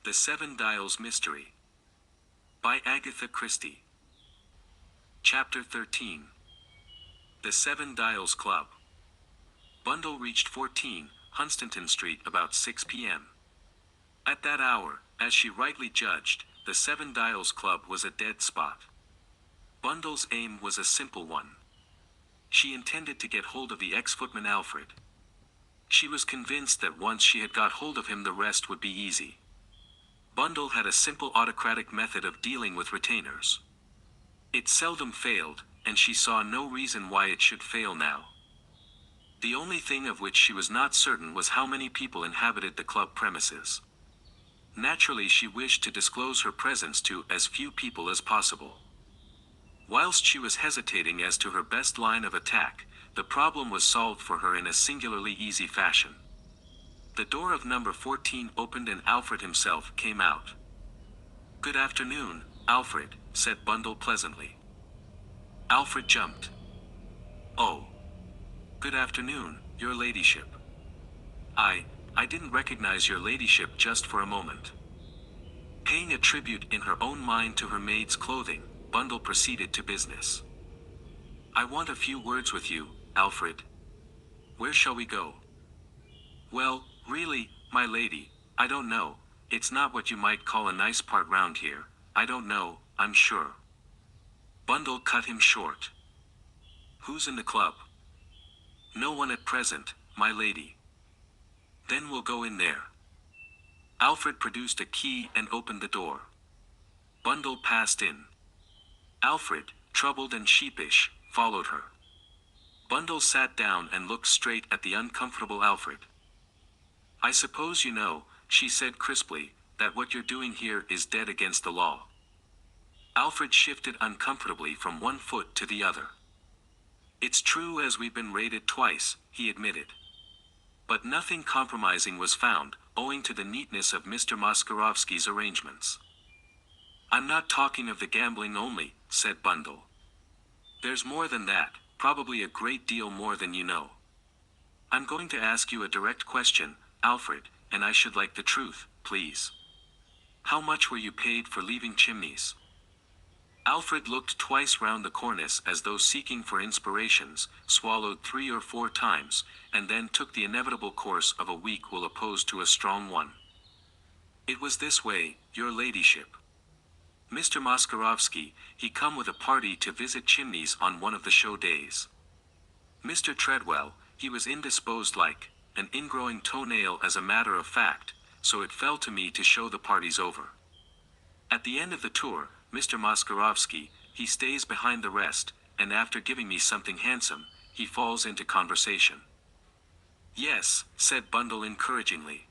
The Seven Dials Mystery by Agatha Christie. Chapter 13. The Seven Dials Club. Bundle reached 14 Hunstanton Street about 6 p.m. At that hour, as she rightly judged, the Seven Dials Club was a dead spot. Bundle's aim was a simple one. She intended to get hold of the ex-footman Alfred. She was convinced that once she had got hold of him the rest would be easy. Bundle had a simple autocratic method of dealing with retainers. It seldom failed, and she saw no reason why it should fail now. The only thing of which she was not certain was how many people inhabited the club premises. Naturally, she wished to disclose her presence to as few people as possible. Whilst she was hesitating as to her best line of attack, the problem was solved for her in a singularly easy fashion. The door of number 14 opened and Alfred himself came out. "Good afternoon, Alfred," said Bundle pleasantly. Alfred jumped. "Oh. Good afternoon, your ladyship. I didn't recognize your ladyship just for a moment." Paying a tribute in her own mind to her maid's clothing, Bundle proceeded to business. "I want a few words with you, Alfred. Where shall we go?" "Well, really, my lady, I don't know. It's not what you might call a nice part round here. I don't know, I'm sure." Bundle cut him short. "Who's in the club?" "No one at present, my lady." "Then we'll go in there." Alfred produced a key and opened the door. Bundle passed in. Alfred, troubled and sheepish, followed her. Bundle sat down and looked straight at the uncomfortable Alfred. "I suppose you know," she said crisply, "that what you're doing here is dead against the law." Alfred shifted uncomfortably from one foot to the other. "It's true as we've been raided twice," he admitted. "But nothing compromising was found, owing to the neatness of Mr. Moskarovsky's arrangements." "I'm not talking of the gambling only," said Bundle. "There's more than that, probably a great deal more than you know. I'm going to ask you a direct question, Alfred, and I should like the truth, please. How much were you paid for leaving Chimneys?" Alfred looked twice round the cornice as though seeking for inspirations, swallowed 3 or 4 times, and then took the inevitable course of a weak will opposed to a strong one. "It was this way, your ladyship. Mr. Moskarovsky, he come with a party to visit Chimneys on one of the show days. Mr. Treadwell, he was indisposed like an ingrowing toenail as a matter of fact, so it fell to me to show the parties over. At the end of the tour, Mr. Moskarovsky, he stays behind the rest, and after giving me something handsome, he falls into conversation." "Yes," said Bundle encouragingly.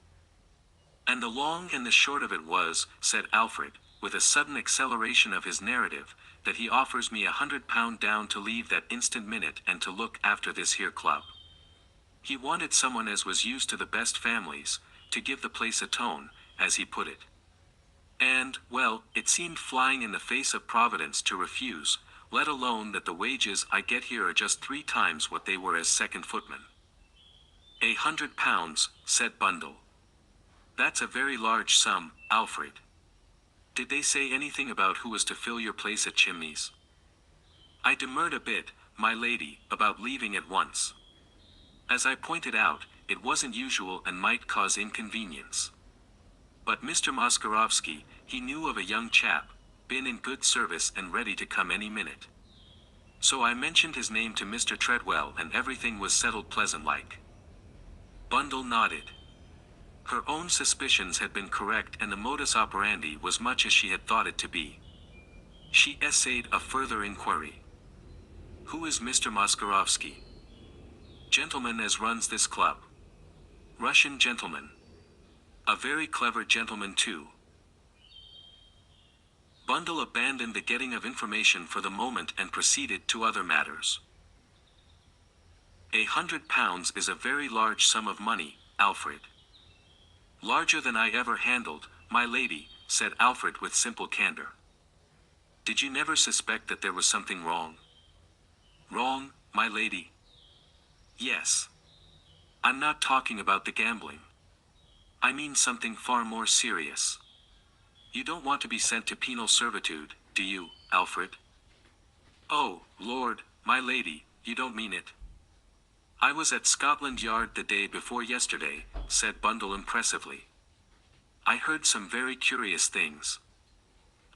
"And the long and the short of it was," said Alfred, with a sudden acceleration of his narrative, "that he offers me £100 down to leave that instant minute and to look after this here club. He wanted someone as was used to the best families, to give the place a tone, as he put it. And, well, it seemed flying in the face of Providence to refuse, let alone that the wages I get here are just 3 times what they were as second footman." £100, said Bundle. "That's a very large sum, Alfred. Did they say anything about who was to fill your place at Chimneys?" "I demurred a bit, my lady, about leaving at once. As I pointed out, it wasn't usual and might cause inconvenience. But Mr. Moskarovsky, he knew of a young chap, been in good service and ready to come any minute. So I mentioned his name to Mr. Treadwell and everything was settled pleasant-like." Bundle nodded. Her own suspicions had been correct and the modus operandi was much as she had thought it to be. She essayed a further inquiry. "Who is Mr. Moskarovsky?" "Gentleman as runs this club. Russian gentleman. A very clever gentleman too." Bundle abandoned the getting of information for the moment and proceeded to other matters. £100 is a very large sum of money, Alfred." "Larger than I ever handled, my lady," said Alfred with simple candor. "Did you never suspect that there was something wrong?" "Wrong, my lady?" "Yes. I'm not talking about the gambling. I mean something far more serious. You don't want to be sent to penal servitude, do you, Alfred? Oh, Lord, my lady, you don't mean it. I was at Scotland Yard the day before yesterday, said Bundle impressively. I heard some very curious things.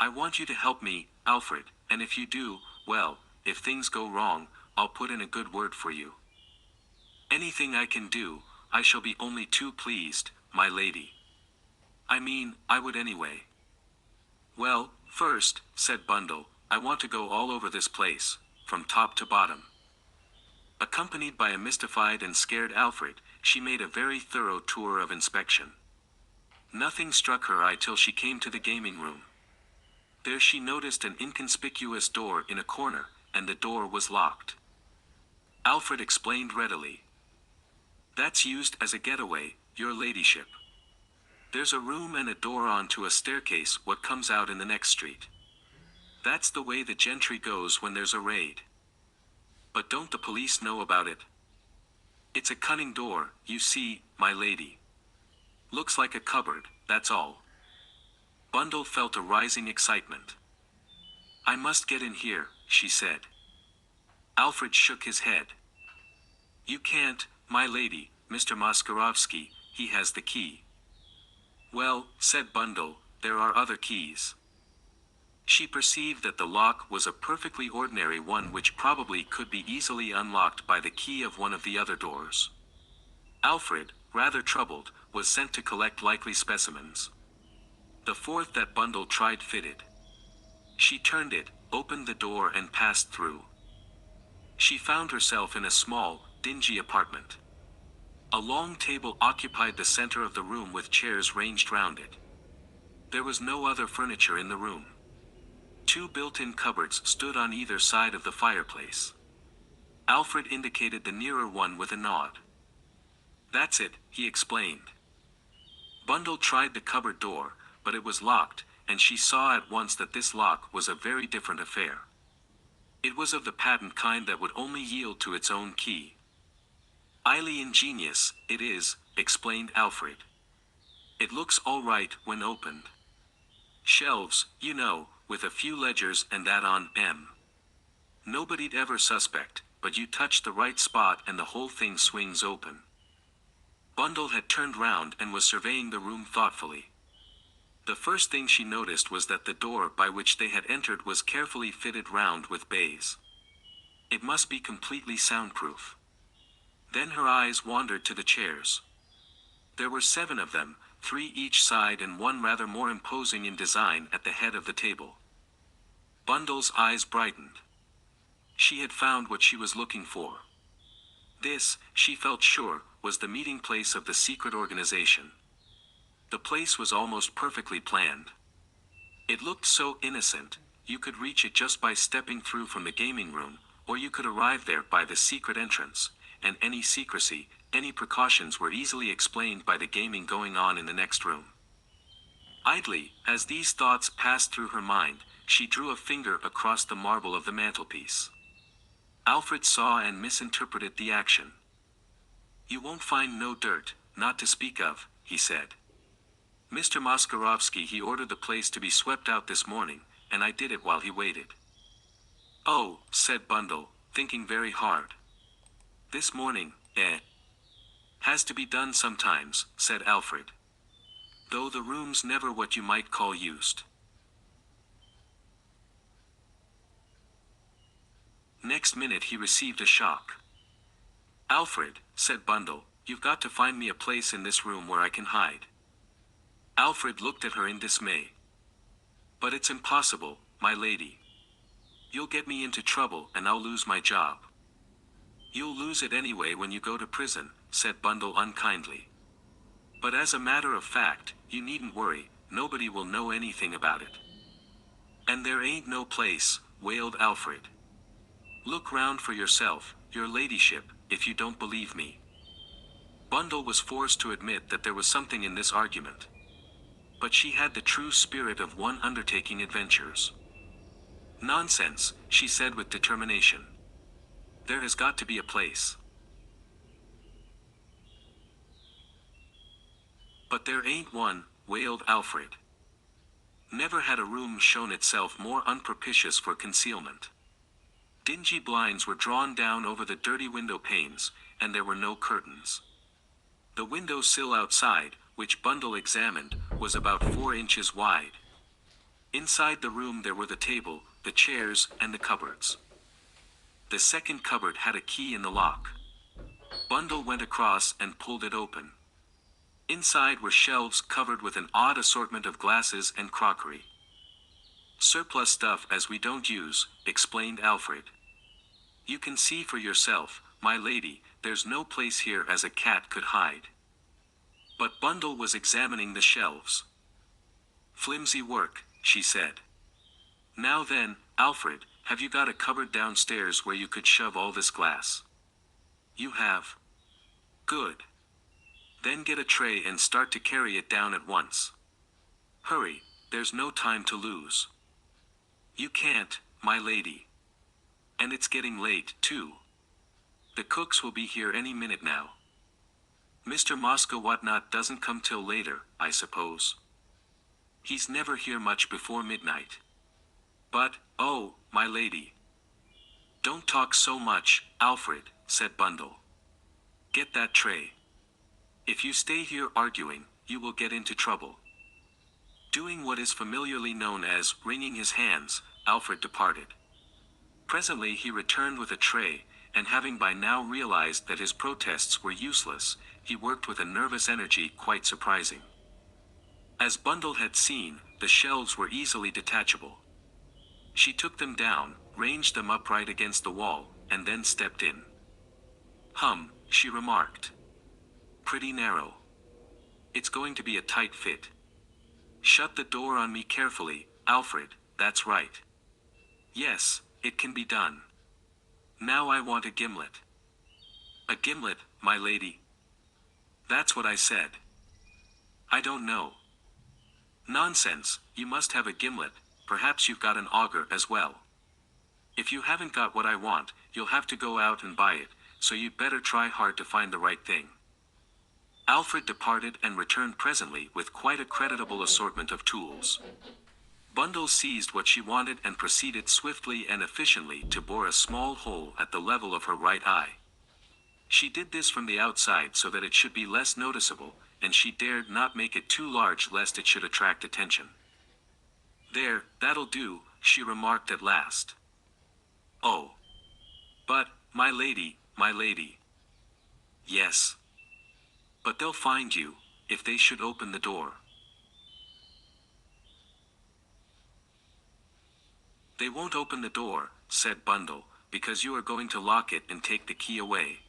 I want you to help me, Alfred, and if you do, well, if things go wrong, I'll put in a good word for you. Anything I can do, I shall be only too pleased, my lady. I mean, I would anyway. Well, first, said Bundle, I want to go all over this place, from top to bottom. Accompanied by a mystified and scared Alfred, she made a very thorough tour of inspection. Nothing struck her eye till she came to the gaming room. There she noticed an inconspicuous door in a corner, and the door was locked. Alfred explained readily. That's used as a getaway, your ladyship. There's a room and a door onto a staircase what comes out in the next street. That's the way the gentry goes when there's a raid. But don't the police know about it? It's a cunning door, you see, my lady. Looks like a cupboard, that's all. Bundle felt a rising excitement. I must get in here, she said. Alfred shook his head. You can't, my lady, Mr. Moskarovsky, he has the key. Well, said Bundle, there are other keys. She perceived that the lock was a perfectly ordinary one which probably could be easily unlocked by the key of one of the other doors. Alfred, rather troubled, was sent to collect likely specimens. The fourth that Bundle tried fitted. She turned it, opened the door and passed through. She found herself in a small, dingy apartment. A long table occupied the center of the room with chairs ranged round it. There was no other furniture in the room. Two built-in cupboards stood on either side of the fireplace. Alfred indicated the nearer one with a nod. That's it, he explained. Bundle tried the cupboard door, but it was locked, and she saw at once that this lock was a very different affair. It was of the patent kind that would only yield to its own key. Highly ingenious, it is, explained Alfred. It looks all right when opened. Shelves, you know, with a few ledgers and that on M. Nobody'd ever suspect, but you touch the right spot and the whole thing swings open. Bundle had turned round and was surveying the room thoughtfully. The first thing she noticed was that the door by which they had entered was carefully fitted round with baize. It must be completely soundproof. Then her eyes wandered to the chairs. There were 7 of them, 3 each side and one rather more imposing in design at the head of the table. Bundle's eyes brightened. She had found what she was looking for. This, she felt sure, was the meeting place of the secret organization. The place was almost perfectly planned. It looked so innocent, you could reach it just by stepping through from the gaming room, or you could arrive there by the secret entrance, and any secrecy, any precautions were easily explained by the gaming going on in the next room. Idly, as these thoughts passed through her mind, she drew a finger across the marble of the mantelpiece. Alfred saw and misinterpreted the action. You won't find no dirt, not to speak of, he said. Mr. Moskarovsky he ordered the place to be swept out this morning, and I did it while he waited. Oh, said Bundle, thinking very hard. This morning, eh? Has to be done sometimes, said Alfred. Though the room's never what you might call used. Next minute he received a shock. Alfred, said Bundle, you've got to find me a place in this room where I can hide. Alfred looked at her in dismay. But it's impossible, my lady. You'll get me into trouble and I'll lose my job. You'll lose it anyway when you go to prison, said Bundle unkindly. But as a matter of fact, you needn't worry, nobody will know anything about it. And there ain't no place, wailed Alfred. Look round for yourself, your ladyship, if you don't believe me. Bundle was forced to admit that there was something in this argument. But she had the true spirit of one undertaking adventures. Nonsense, she said with determination. There has got to be a place. But there ain't one, wailed Alfred. Never had a room shown itself more unpropitious for concealment. Dingy blinds were drawn down over the dirty window panes, and there were no curtains. The window sill outside, which Bundle examined, was about 4 inches wide. Inside the room there were the table, the chairs, and the cupboards. The second cupboard had a key in the lock. Bundle went across and pulled it open. Inside were shelves covered with an odd assortment of glasses and crockery. "Surplus stuff as we don't use," explained Alfred. "You can see for yourself, my lady, there's no place here as a cat could hide." But Bundle was examining the shelves. "Flimsy work," she said. "Now then, Alfred, have you got a cupboard downstairs where you could shove all this glass?" "You have." "Good. Then get a tray and start to carry it down at once. Hurry, there's no time to lose." "You can't, my lady. And it's getting late, too. The cooks will be here any minute now. Mr. Moscow Whatnot doesn't come till later, I suppose. He's never here much before midnight. But, oh, my lady." "Don't talk so much, Alfred," said Bundle. "Get that tray. If you stay here arguing, you will get into trouble." Doing what is familiarly known as wringing his hands, Alfred departed. Presently he returned with a tray, and having by now realized that his protests were useless, he worked with a nervous energy quite surprising. As Bundle had seen, the shelves were easily detachable. She took them down, ranged them upright against the wall, and then stepped in. She remarked. "Pretty narrow. It's going to be a tight fit. Shut the door on me carefully, Alfred, that's right. Yes, it can be done. Now I want a gimlet." "A gimlet, my lady?" "That's what I said." "I don't know." "Nonsense, you must have a gimlet, perhaps you've got an auger as well. If you haven't got what I want, you'll have to go out and buy it, so you'd better try hard to find the right thing." Alfred departed and returned presently with quite a creditable assortment of tools. Bundle seized what she wanted and proceeded swiftly and efficiently to bore a small hole at the level of her right eye. She did this from the outside so that it should be less noticeable, and she dared not make it too large lest it should attract attention. "There, that'll do," she remarked at last. "Oh. But, my lady, my lady." "Yes. But they'll find you, if they should open the door." "They won't open the door," said Bundle, "because you are going to lock it and take the key away.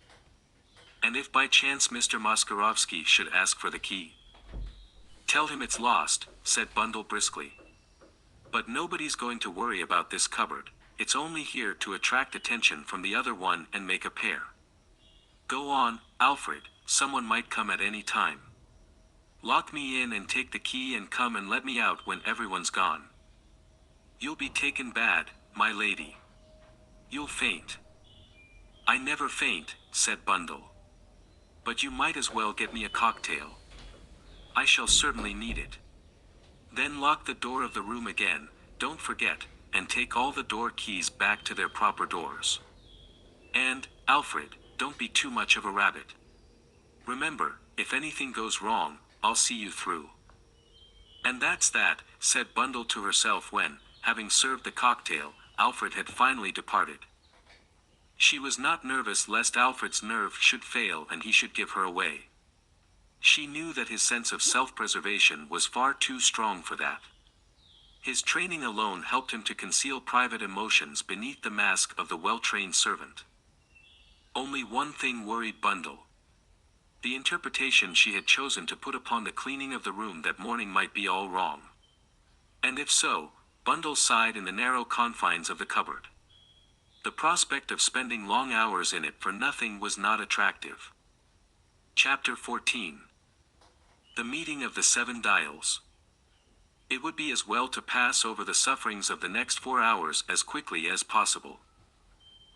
And if by chance Mr. Moskarovsky should ask for the key?" "Tell him it's lost," said Bundle briskly. "But nobody's going to worry about this cupboard, it's only here to attract attention from the other one and make a pair. Go on, Alfred, someone might come at any time. Lock me in and take the key and come and let me out when everyone's gone." "You'll be taken bad, my lady. You'll faint." "I never faint," said Bundle. "But you might as well get me a cocktail. I shall certainly need it. Then lock the door of the room again, don't forget, and take all the door keys back to their proper doors. And, Alfred, don't be too much of a rabbit. Remember, if anything goes wrong, I'll see you through." "And that's that," said Bundle to herself when, having served the cocktail, Alfred had finally departed. She was not nervous lest Alfred's nerve should fail and he should give her away. She knew that his sense of self-preservation was far too strong for that. His training alone helped him to conceal private emotions beneath the mask of the well-trained servant. Only one thing worried Bundle. The interpretation she had chosen to put upon the cleaning of the room that morning might be all wrong. And if so, Bundle sighed in the narrow confines of the cupboard. The prospect of spending long hours in it for nothing was not attractive. Chapter 14. The Meeting of the 7 Dials. It would be as well to pass over the sufferings of the next 4 hours as quickly as possible.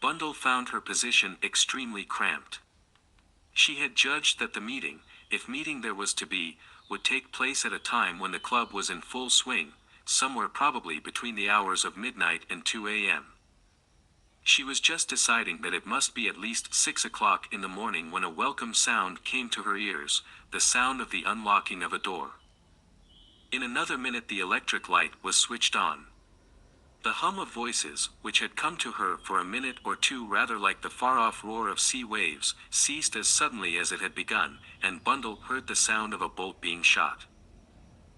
Bundle found her position extremely cramped. She had judged that the meeting, if meeting there was to be, would take place at a time when the club was in full swing, somewhere probably between the hours of midnight and 2 a.m. She was just deciding that it must be at least 6 o'clock in the morning when a welcome sound came to her ears, the sound of the unlocking of a door. In another minute the electric light was switched on. The hum of voices, which had come to her for a minute or two rather like the far-off roar of sea waves, ceased as suddenly as it had begun, and Bundle heard the sound of a bolt being shot.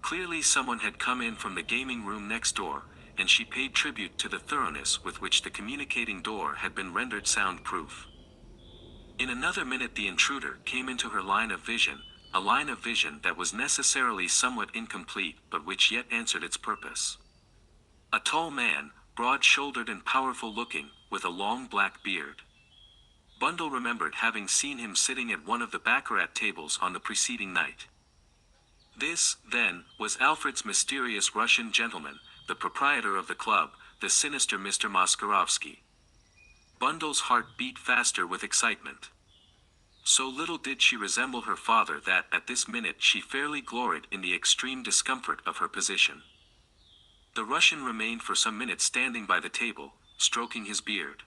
Clearly someone had come in from the gaming room next door, and she paid tribute to the thoroughness with which the communicating door had been rendered soundproof. In another minute the intruder came into her line of vision, a line of vision that was necessarily somewhat incomplete but which yet answered its purpose. A tall man, broad-shouldered and powerful-looking, with a long black beard. Bundle remembered having seen him sitting at one of the baccarat tables on the preceding night. This, then, was Alfred's mysterious Russian gentleman, the proprietor of the club, the sinister Mr. Moskarovsky. Bundle's heart beat faster with excitement. So little did she resemble her father that at this minute she fairly gloried in the extreme discomfort of her position. The Russian remained for some minutes standing by the table, stroking his beard.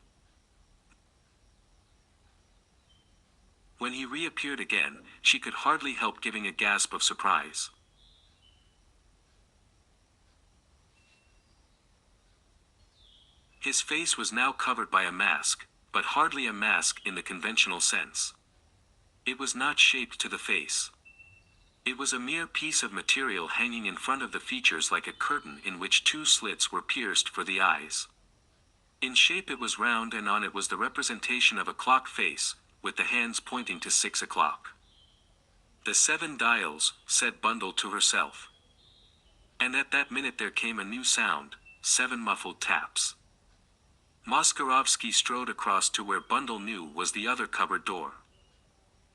When he reappeared again, she could hardly help giving a gasp of surprise. His face was now covered by a mask, but hardly a mask in the conventional sense. It was not shaped to the face. It was a mere piece of material hanging in front of the features like a curtain in which two slits were pierced for the eyes. In shape it was round and on it was the representation of a clock face, with the hands pointing to 6 o'clock. "The 7 dials," said Bundle to herself. And at that minute there came a new sound, 7 muffled taps. Moskarovsky strode across to where Bundle knew was the other cupboard door.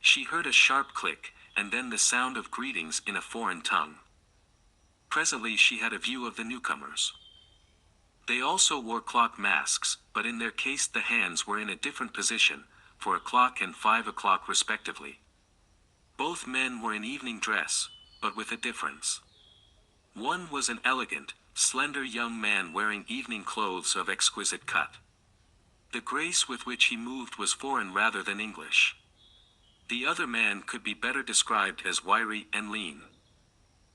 She heard a sharp click, and then the sound of greetings in a foreign tongue. Presently she had a view of the newcomers. They also wore clock masks, but in their case the hands were in a different position, 4 o'clock and 5 o'clock respectively. Both men were in evening dress, but with a difference. One was an elegant, slender young man wearing evening clothes of exquisite cut. The grace with which he moved was foreign rather than English. The other man could be better described as wiry and lean.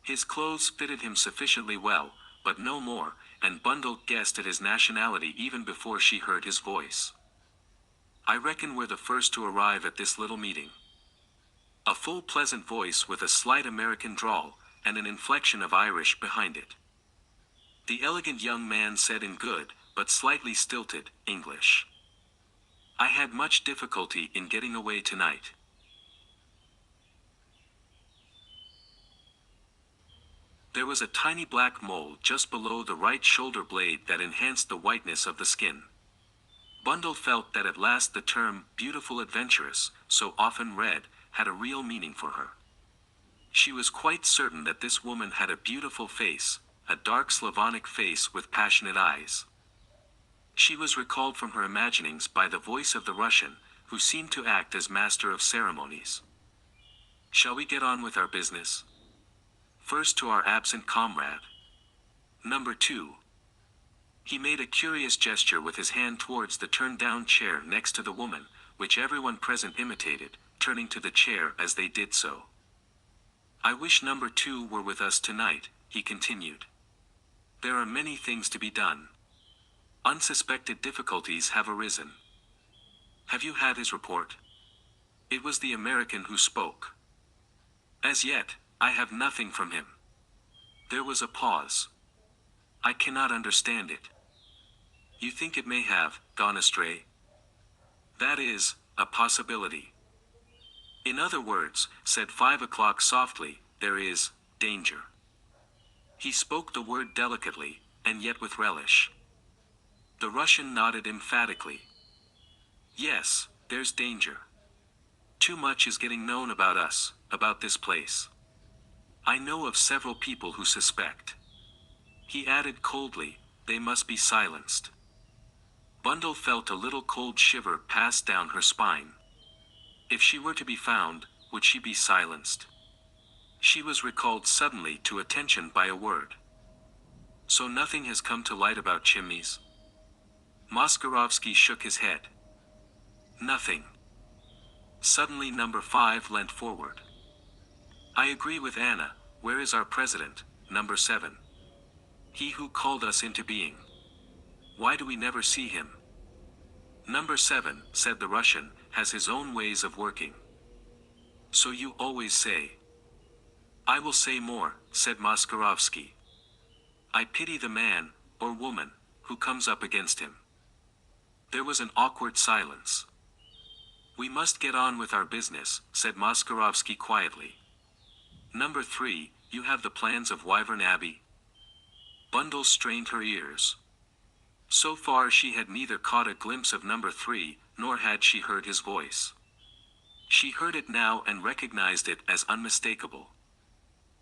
His clothes fitted him sufficiently well, but no more, and Bundle guessed at his nationality even before she heard his voice. "I reckon we're the first to arrive at this little meeting." A full pleasant voice with a slight American drawl, and an inflection of Irish behind it. The elegant young man said in good, but slightly stilted, English. "I had much difficulty in getting away tonight." There was a tiny black mole just below the right shoulder blade that enhanced the whiteness of the skin. Bundle felt that at last the term "beautiful adventuress," so often read, had a real meaning for her. She was quite certain that this woman had a beautiful face, a dark Slavonic face with passionate eyes. She was recalled from her imaginings by the voice of the Russian, who seemed to act as master of ceremonies. "Shall we get on with our business? First to our absent comrade. Number 2. He made a curious gesture with his hand towards the turned-down chair next to the woman, which everyone present imitated, turning to the chair as they did so. "I wish number 2 were with us tonight," he continued. "There are many things to be done. Unsuspected difficulties have arisen. Have you had his report?" It was the American who spoke. "As yet, I have nothing from him." There was a pause. "I cannot understand it." "You think it may have gone astray?" "That is a possibility." "In other words," said 5 o'clock softly, "there is danger." He spoke the word delicately, and yet with relish. The Russian nodded emphatically. "Yes, there's danger. Too much is getting known about us, about this place. I know of several people who suspect." He added coldly, "They must be silenced." Bundle felt a little cold shiver pass down her spine. If she were to be found, would she be silenced? She was recalled suddenly to attention by a word. So nothing has come to light about chimneys? Moskarovsky shook his head. Nothing. Suddenly number 5 leant forward. I agree with Anna. Where is our president, number 7? He who called us into being. Why do we never see him? Number 7, said the Russian, has his own ways of working. So you always say. I will say more, said Moskarovsky. I pity the man, or woman, who comes up against him. There was an awkward silence. We must get on with our business, said Moskarovsky quietly. Number 3, you have the plans of Wyvern Abbey? Bundle strained her ears. So far she had neither caught a glimpse of number 3, nor had she heard his voice. She heard it now and recognized it as unmistakable.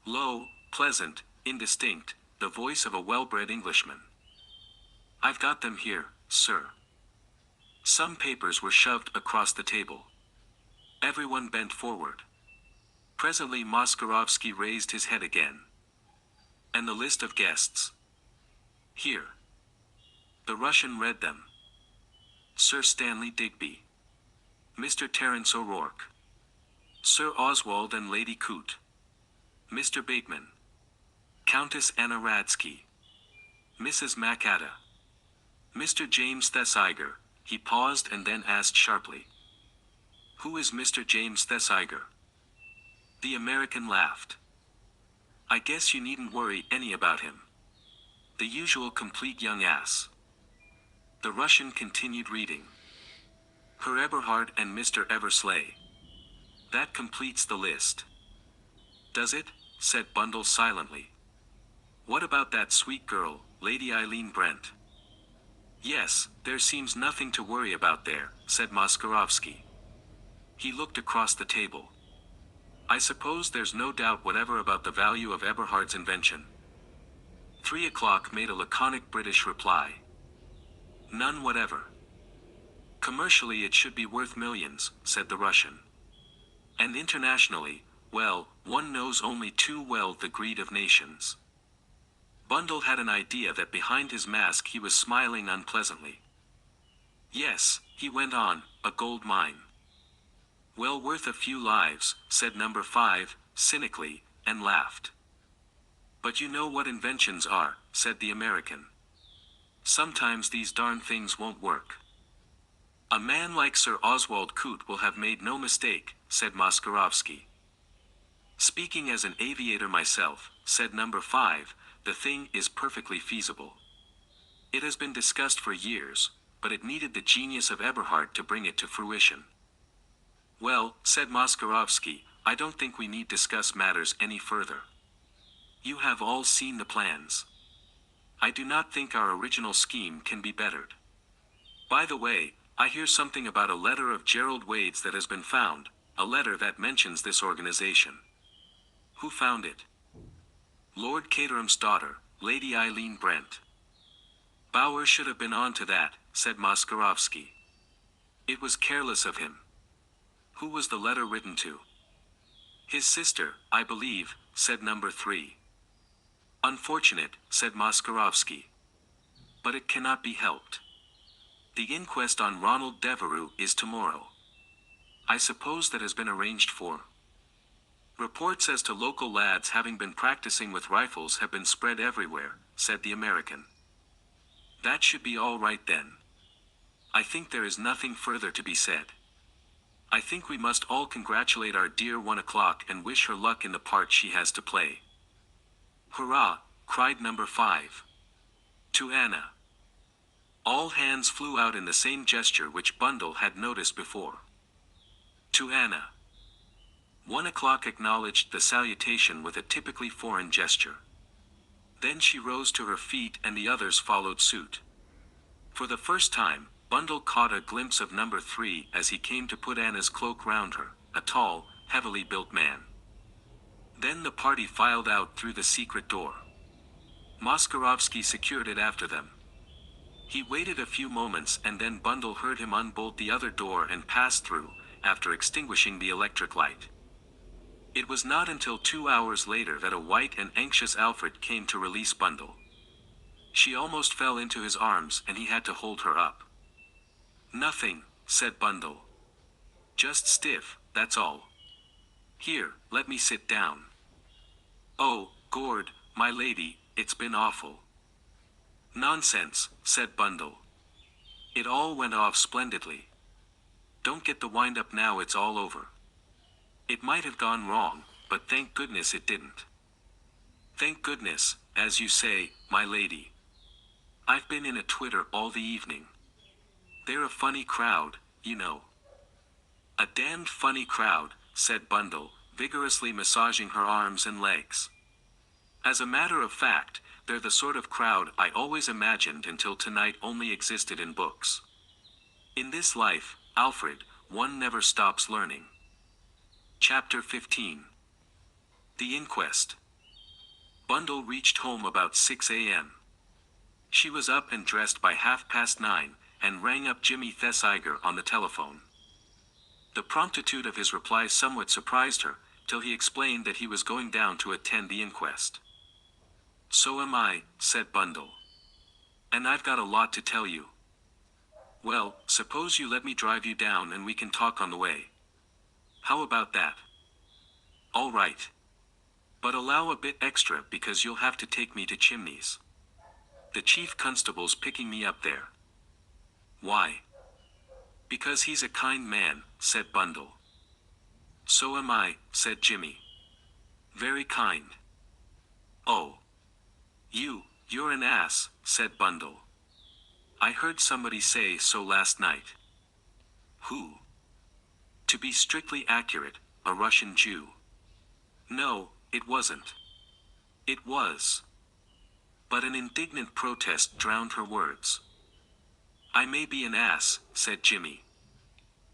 Low, pleasant, indistinct, the voice of a well-bred Englishman. I've got them here, sir. Some papers were shoved across the table. Everyone bent forward. Presently Moskarovsky raised his head again. And the list of guests? Here. The Russian read them. Sir Stanley Digby. Mr. Terence O'Rourke. Sir Oswald and Lady Coote. Mr. Bateman. Countess Anna Radsky. Mrs. Macadda. Mr. James Thesiger. He paused and then asked sharply. Who is Mr. James Thesiger? The American laughed. I guess you needn't worry any about him. The usual complete young ass. The Russian continued reading. Her Eberhard and Mr. Eversley. That completes the list. Does it? Said Bundle silently. What about that sweet girl, Lady Eileen Brent? Yes, there seems nothing to worry about there, said Moskarovsky. He looked across the table. I suppose there's no doubt whatever about the value of Eberhard's invention. 3 o'clock made a laconic British reply. None whatever. Commercially it should be worth millions, said the Russian. And internationally, well, one knows only too well the greed of nations. Bundle had an idea that behind his mask he was smiling unpleasantly. Yes, he went on, a gold mine. Well worth a few lives, said number 5, cynically, and laughed. But you know what inventions are, said the American. Sometimes these darn things won't work. A man like Sir Oswald Coote will have made no mistake, said Moskarovsky. Speaking as an aviator myself, said number 5, the thing is perfectly feasible. It has been discussed for years, but it needed the genius of Eberhard to bring it to fruition. Well, said Moskarovsky, I don't think we need discuss matters any further. You have all seen the plans. I do not think our original scheme can be bettered. By the way, I hear something about a letter of Gerald Wade's that has been found, a letter that mentions this organization. Who found it? Lord Caterham's daughter, Lady Eileen Brent. Bauer should have been on to that, said Moskarovsky. It was careless of him. Who was the letter written to? His sister, I believe, said number 3. Unfortunate, said Moskarovsky. But it cannot be helped. The inquest on Ronald Devereux is tomorrow. I suppose that has been arranged for. Reports as to local lads having been practicing with rifles have been spread everywhere, said the American. That should be all right then. I think there is nothing further to be said. I think we must all congratulate our dear 1 o'clock and wish her luck in the part she has to play. Hurrah, cried number 5. To Anna. All hands flew out in the same gesture which Bundle had noticed before. To Anna. 1 o'clock acknowledged the salutation with a typically foreign gesture. Then she rose to her feet and the others followed suit. For the first time, Bundle caught a glimpse of number 3 as he came to put Anna's cloak round her, a tall, heavily built man. Then the party filed out through the secret door. Moskarovsky secured it after them. He waited a few moments and then Bundle heard him unbolt the other door and pass through, after extinguishing the electric light. It was not until 2 hours later that a white and anxious Alfred came to release Bundle. She almost fell into his arms and he had to hold her up. "Nothing," said Bundle. "Just stiff, that's all. Here, let me sit down." "Oh, Gord, my lady, it's been awful." "Nonsense," said Bundle. "It all went off splendidly. Don't get the wind up now, it's all over. It might have gone wrong, but thank goodness it didn't." "Thank goodness, as you say, my lady. I've been in a twitter all the evening. They're a funny crowd, you know." "A damned funny crowd," said Bundle, vigorously massaging her arms and legs. "As a matter of fact, they're the sort of crowd I always imagined until tonight only existed in books. In this life, Alfred, one never stops learning." Chapter 15. The Inquest. Bundle reached home about 6 a.m. She was up and dressed by 9:30, and rang up Jimmy Thesiger on the telephone. The promptitude of his reply somewhat surprised her, till he explained that he was going down to attend the inquest. "So am I," said Bundle. "And I've got a lot to tell you." "Well, suppose you let me drive you down and we can talk on the way. How about that?" "All right. But allow a bit extra because you'll have to take me to Chimneys. The chief constable's picking me up there." "Why?" "Because he's a kind man," said Bundle. "So am I," said Jimmy. "Very kind." "Oh. You're an ass," said Bundle. "I heard somebody say so last night." "Who?" "To be strictly accurate, a Russian Jew." "No, it wasn't." "It was." But an indignant protest drowned her words. "I may be an ass," said Jimmy.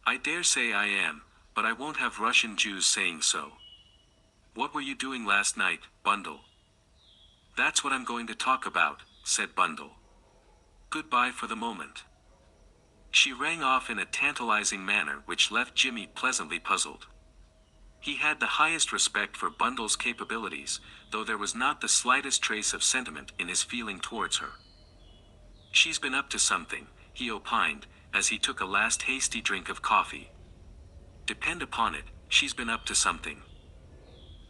"I dare say I am, but I won't have Russian Jews saying so." "What were you doing last night, Bundle?" "That's what I'm going to talk about," said Bundle. "Goodbye for the moment." She rang off in a tantalizing manner which left Jimmy pleasantly puzzled. He had the highest respect for Bundle's capabilities, though there was not the slightest trace of sentiment in his feeling towards her. "She's been up to something," he opined, as he took a last hasty drink of coffee. "Depend upon it, she's been up to something."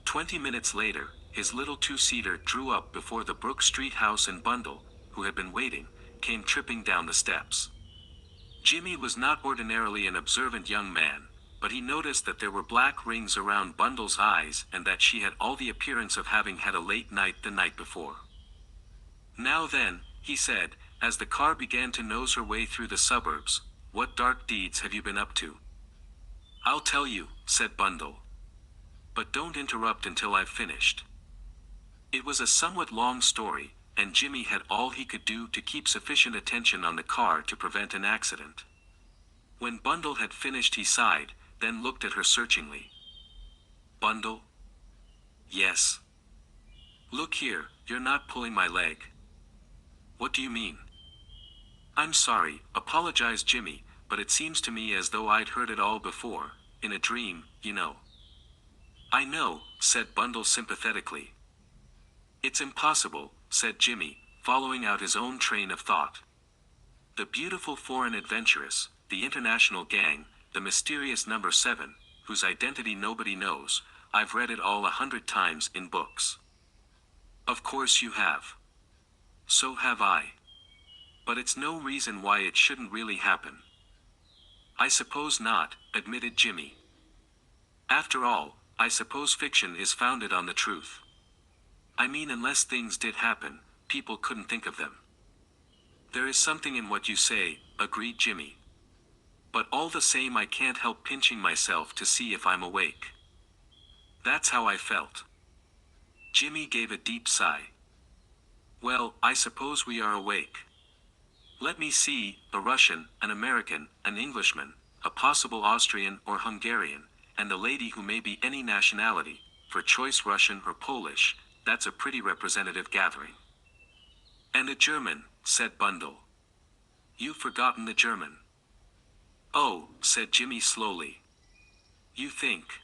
20 minutes later, his little two-seater drew up before the Brook Street house and Bundle, who had been waiting, came tripping down the steps. Jimmy was not ordinarily an observant young man, but he noticed that there were black rings around Bundle's eyes and that she had all the appearance of having had a late night the night before. "Now then," he said, as the car began to nose her way through the suburbs, "what dark deeds have you been up to?" "I'll tell you," said Bundle. "But don't interrupt until I've finished." It was a somewhat long story, and Jimmy had all he could do to keep sufficient attention on the car to prevent an accident. When Bundle had finished he sighed, then looked at her searchingly. "Bundle?" "Yes." "Look here, you're not pulling my leg." "What do you mean?" "I'm sorry," apologized Jimmy, "but it seems to me as though I'd heard it all before, in a dream, you know." "I know," said Bundle sympathetically. "It's impossible," said Jimmy, following out his own train of thought. "The beautiful foreign adventuress, the international gang, the mysterious number 7, whose identity nobody knows, I've read it all 100 times in books." "Of course you have." "So have I. But it's no reason why it shouldn't really happen." "I suppose not," admitted Jimmy. "After all, I suppose fiction is founded on the truth. I mean, unless things did happen, people couldn't think of them." "There is something in what you say," agreed Jimmy. "But all the same I can't help pinching myself to see if I'm awake." That's how I felt. Jimmy gave a deep sigh. "Well, I suppose we are awake. Let me see, a Russian, an American, an Englishman, a possible Austrian or Hungarian, and a lady who may be any nationality, for choice Russian or Polish, that's a pretty representative gathering." "And a German," said Bundle. "You've forgotten the German." "Oh," said Jimmy slowly. "You think?"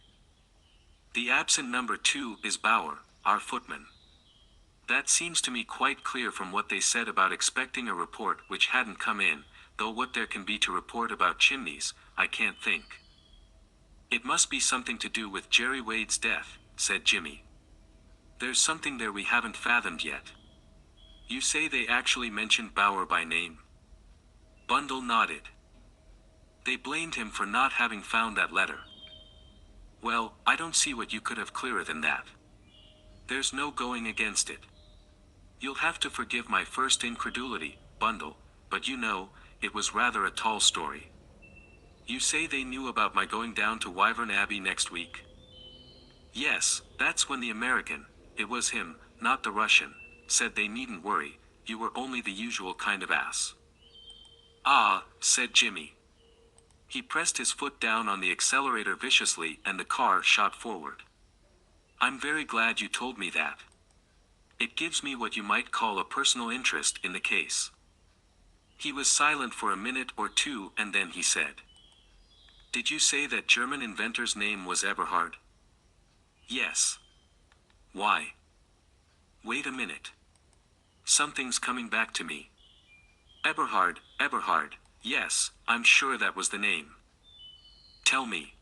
"The absent number 2 is Bauer, our footman." That seems to me quite clear from what they said about expecting a report which hadn't come in, though what there can be to report about chimneys, I can't think. It must be something to do with Jerry Wade's death, said Jimmy. There's something there we haven't fathomed yet. You say they actually mentioned Bauer by name? Bundle nodded. They blamed him for not having found that letter. Well, I don't see what you could have clearer than that. There's no going against it. You'll have to forgive my first incredulity, Bundle, but you know, it was rather a tall story. You say they knew about my going down to Wyvern Abbey next week? Yes, that's when the American, it was him, not the Russian, said they needn't worry, you were only the usual kind of ass. Ah, said Jimmy. He pressed his foot down on the accelerator viciously and the car shot forward. I'm very glad you told me that. It gives me what you might call a personal interest in the case. He was silent for a minute or two and then he said, Did you say that German inventor's name was Eberhard? Yes. Why? Wait a minute. Something's coming back to me. Eberhard, yes, I'm sure that was the name. Tell me.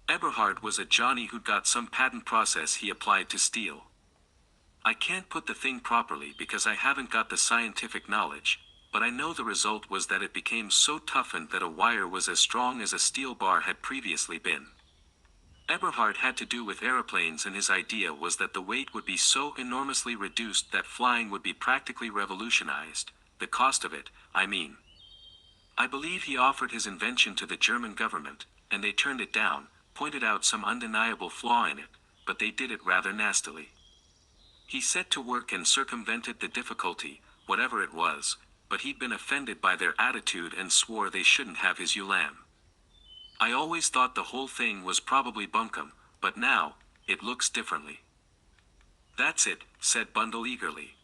Eberhard was a Johnny who'd got some patent process he applied to steel. I can't put the thing properly because I haven't got the scientific knowledge, but I know the result was that it became so toughened that a wire was as strong as a steel bar had previously been. Eberhard had to do with aeroplanes and his idea was that the weight would be so enormously reduced that flying would be practically revolutionized, the cost of it, I mean. I believe he offered his invention to the German government, and they turned it down, pointed out some undeniable flaw in it, but they did it rather nastily. He set to work and circumvented the difficulty, whatever it was, but he'd been offended by their attitude and swore they shouldn't have his Ulam. I always thought the whole thing was probably bunkum, but now, it looks differently. That's it, said Bundle eagerly.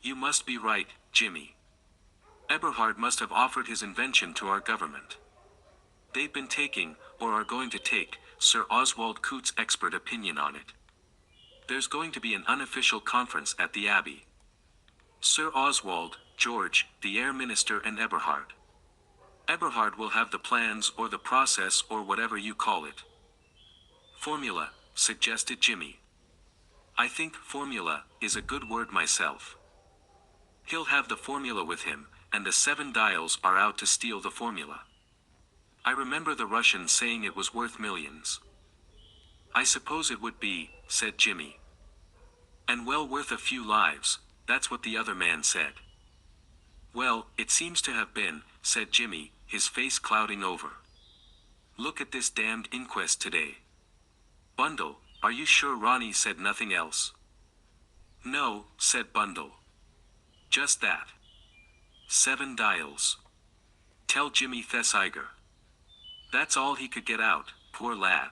You must be right, Jimmy. Eberhard must have offered his invention to our government. They've been taking, or are going to take, Sir Oswald Coote's expert opinion on it. There's going to be an unofficial conference at the Abbey. Sir Oswald, George, the Air Minister and Eberhard. Eberhard will have the plans or the process or whatever you call it. Formula, suggested Jimmy. I think formula is a good word myself. He'll have the formula with him, and the 7 dials are out to steal the formula. I remember the Russians saying it was worth millions. I suppose it would be, said Jimmy. And well worth a few lives, that's what the other man said. Well, it seems to have been, said Jimmy, his face clouding over. Look at this damned inquest today. Bundle, are you sure Ronnie said nothing else? No, said Bundle. Just that. 7 dials. Tell Jimmy Thesiger. That's all he could get out, poor lad.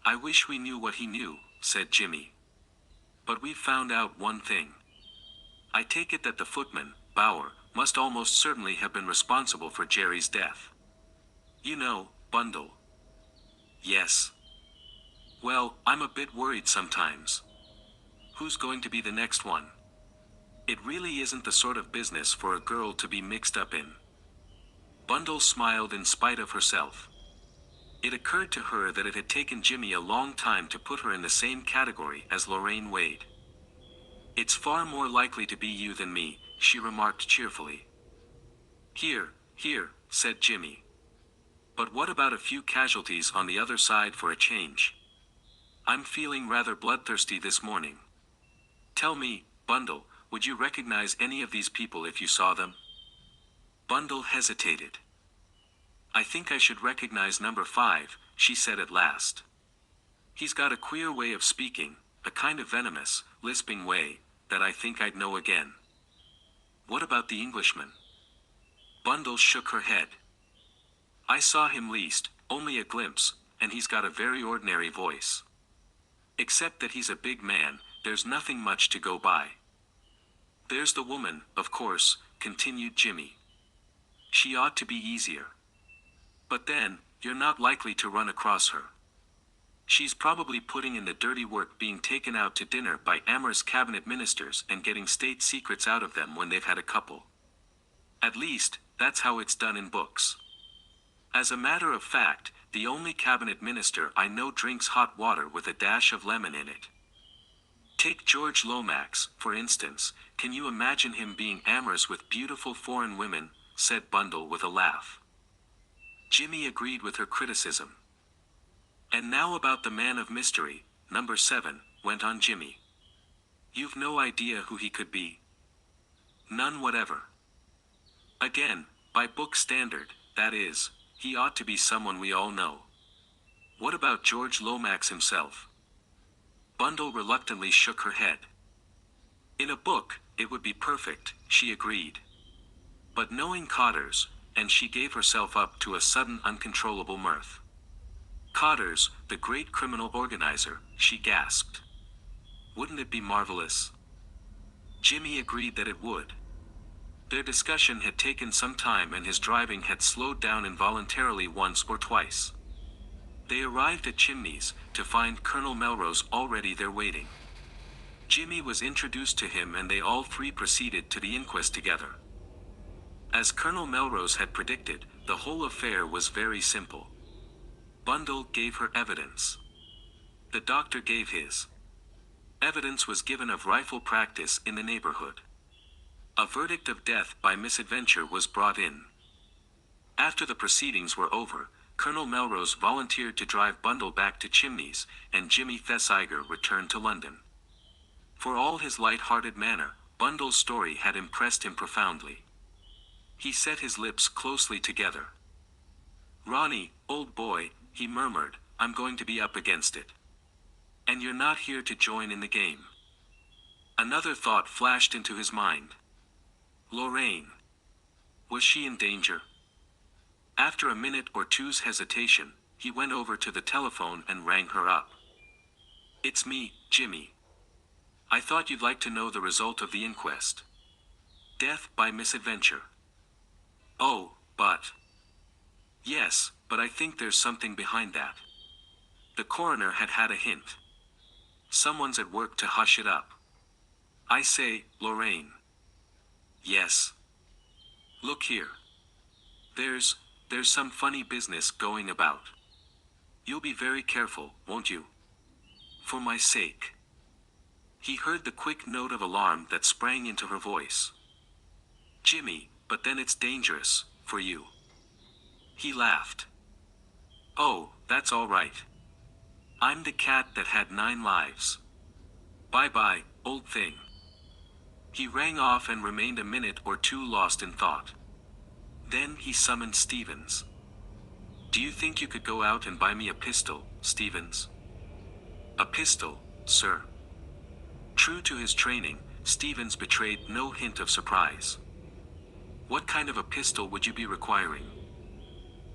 I wish we knew what he knew, said Jimmy. But we've found out one thing. I take it that the footman, Bauer, must almost certainly have been responsible for Jerry's death. You know, Bundle. Yes. Well, I'm a bit worried sometimes. Who's going to be the next one? It really isn't the sort of business for a girl to be mixed up in. Bundle smiled in spite of herself. It occurred to her that it had taken Jimmy a long time to put her in the same category as Lorraine Wade. It's far more likely to be you than me, she remarked cheerfully. Here, said Jimmy. But what about a few casualties on the other side for a change? I'm feeling rather bloodthirsty this morning. Tell me, Bundle, would you recognize any of these people if you saw them? Bundle hesitated. I think I should recognize number 5, she said at last. He's got a queer way of speaking, a kind of venomous, lisping way, that I think I'd know again. What about the Englishman? Bundle shook her head. I saw him least, only a glimpse, and he's got a very ordinary voice. Except that he's a big man, there's nothing much to go by. There's the woman, of course, continued Jimmy. She ought to be easier. But then, you're not likely to run across her. She's probably putting in the dirty work being taken out to dinner by amorous cabinet ministers and getting state secrets out of them when they've had a couple. At least, that's how it's done in books. As a matter of fact, the only cabinet minister I know drinks hot water with a dash of lemon in it. Take George Lomax, for instance. Can you imagine him being amorous with beautiful foreign women? Said Bundle with a laugh. Jimmy agreed with her criticism. And now about the man of mystery, number 7, went on Jimmy. You've no idea who he could be? None whatever. Again, by book standard, that is, he ought to be someone we all know. What about George Lomax himself? Bundle reluctantly shook her head. In a book, it would be perfect, she agreed. But knowing Cotters, and she gave herself up to a sudden uncontrollable mirth. Cotters, the great criminal organizer, she gasped. Wouldn't it be marvelous? Jimmy agreed that it would. Their discussion had taken some time and his driving had slowed down involuntarily once or twice. They arrived at Chimneys, to find Colonel Melrose already there waiting. Jimmy was introduced to him and they all three proceeded to the inquest together. As Colonel Melrose had predicted, the whole affair was very simple. Bundle gave her evidence. The doctor gave his. Evidence was given of rifle practice in the neighborhood. A verdict of death by misadventure was brought in. After the proceedings were over, Colonel Melrose volunteered to drive Bundle back to Chimneys, and Jimmy Thesiger returned to London. For all his light-hearted manner, Bundle's story had impressed him profoundly. He set his lips closely together. "Ronnie, old boy," he murmured, "I'm going to be up against it. And you're not here to join in the game." Another thought flashed into his mind. Lorraine. Was she in danger? After a minute or two's hesitation, he went over to the telephone and rang her up. "It's me, Jimmy. I thought you'd like to know the result of the inquest. Death by misadventure." "Oh, but..." "Yes, but I think there's something behind that. The coroner had had a hint. Someone's at work to hush it up. I say, Lorraine." "Yes." "Look here. There's some funny business going about. You'll be very careful, won't you? For my sake." He heard the quick note of alarm that sprang into her voice. "Jimmy, but then it's dangerous, for you." He laughed. "Oh, that's all right. I'm the cat that had 9 lives. Bye-bye, old thing." He rang off and remained a minute or two lost in thought. Then he summoned Stevens. "Do you think you could go out and buy me a pistol, Stevens?" "A pistol, sir?" True to his training, Stevens betrayed no hint of surprise. "What kind of a pistol would you be requiring?"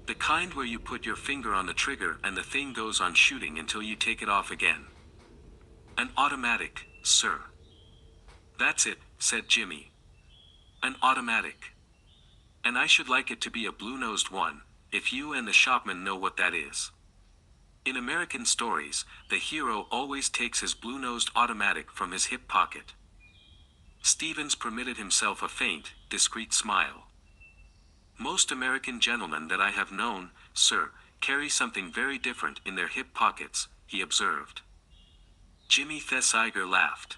"The kind where you put your finger on the trigger and the thing goes on shooting until you take it off again." "An automatic, sir." "That's it," said Jimmy. "An automatic. And I should like it to be a blue-nosed one, if you and the shopman know what that is." In American stories, the hero always takes his blue-nosed automatic from his hip pocket. Stevens permitted himself a faint, discreet smile. "Most American gentlemen that I have known, sir, carry something very different in their hip pockets," he observed. Jimmy Thesiger laughed.